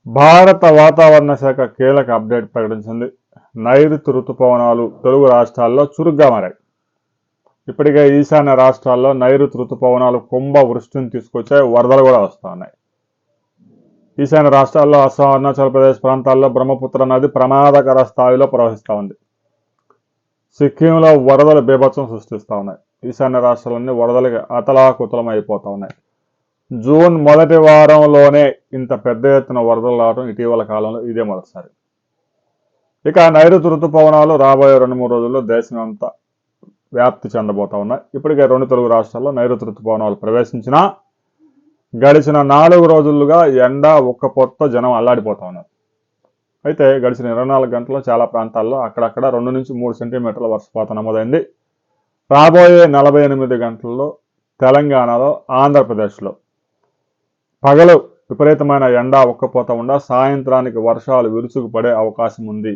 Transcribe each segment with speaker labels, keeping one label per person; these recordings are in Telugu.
Speaker 1: భారత వాతావరణ శాఖ కీలక అప్డేట్ ప్రకటించింది. నైరుతి రుతుపవనాలు తెలుగు రాష్ట్రాల్లో చురుగ్గా మారాయి. ఇప్పటికే ఈశాన్య రాష్ట్రాల్లో నైరుతి రుతుపవనాలు కుంభ వృష్టిని తీసుకొచ్చాయి. వరదలు కూడా వస్తూ ఉన్నాయి. ఈశాన్య రాష్ట్రాల్లో అస్సాం, అరుణాచల్ ప్రదేశ్ ప్రాంతాల్లో బ్రహ్మపుత్ర నది ప్రమాదకర స్థాయిలో ప్రవహిస్తూ ఉంది. సిక్కింలో వరదలు బీభత్సం సృష్టిస్తూ ఉన్నాయి. ఈశాన్య రాష్ట్రాలన్నీ వరదలకి అతలాకుతలం అయిపోతూ ఉన్నాయి. జూన్ మొదటి వారంలోనే ఇంత పెద్ద ఎత్తున వరదలు రావడం ఇటీవల కాలంలో ఇదే మొదటిసారి. ఇక నైరుతి రుతుపవనాలు రాబోయే 2-3 రోజుల్లో దేశం అంతా వ్యాప్తి చెందబోతా ఉన్నాయి. ఇప్పటికే 2 తెలుగు రాష్ట్రాల్లో నైరుతి రుతుపవనాలు ప్రవేశించినా గడిచిన 4 రోజులుగా ఎండ ఉక్కపోతతో జనం అల్లాడిపోతా ఉన్నారు. అయితే గడిచిన 24 గంటల్లో చాలా ప్రాంతాల్లో అక్కడక్కడ 2 నుంచి 3 సెంటీమీటర్ల వర్షపాతం నమోదైంది. రాబోయే 48 గంటల్లో తెలంగాణలో, ఆంధ్రప్రదేశ్లో పగలు విపరీతమైన ఎండ ఉక్కపోత ఉండా సాయంత్రానికి వర్షాలు విరుచుకుపడే అవకాశం ఉంది.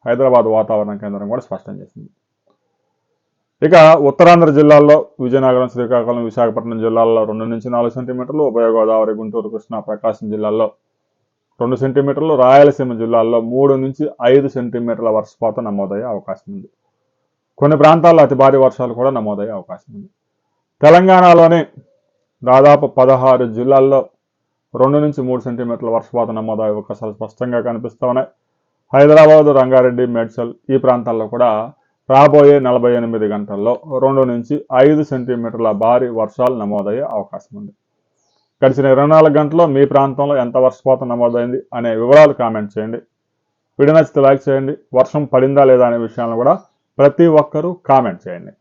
Speaker 1: హైదరాబాద్ వాతావరణ కేంద్రం కూడా స్పష్టం చేసింది. ఇక ఉత్తరాంధ్ర జిల్లాల్లో విజయనగరం, శ్రీకాకుళం, విశాఖపట్నం జిల్లాల్లో 2 నుంచి 4 సెంటీమీటర్లు, ఉభయ గోదావరి, గుంటూరు, కృష్ణా, ప్రకాశం జిల్లాల్లో 2 సెంటీమీటర్లు, రాయలసీమ జిల్లాల్లో 3 నుంచి 5 సెంటీమీటర్ల వర్షపాతం నమోదయ్యే అవకాశం ఉంది. కొన్ని ప్రాంతాల్లో అతి భారీ వర్షాలు కూడా నమోదయ్యే అవకాశం ఉంది. తెలంగాణలోని దాదాపు 16 జిల్లాల్లో 2 నుంచి 3 సెంటీమీటర్ల వర్షపాతం నమోదయ్యే అవకాశాలు స్పష్టంగా కనిపిస్తూ ఉన్నాయి. హైదరాబాద్, రంగారెడ్డి, మేడ్చల్ ఈ ప్రాంతాల్లో కూడా రాబోయే 48 గంటల్లో 2 నుంచి 5 సెంటీమీటర్ల భారీ వర్షాలు నమోదయ్యే అవకాశం ఉంది. గడిచిన 24 గంటల్లో మీ ప్రాంతంలో ఎంత వర్షపాతం నమోదైంది అనే వివరాలు కామెంట్ చేయండి. వీడియో నచ్చితే లైక్ చేయండి. వర్షం పడిందా లేదా అనే విషయాలను కూడా ప్రతి ఒక్కరూ కామెంట్ చేయండి.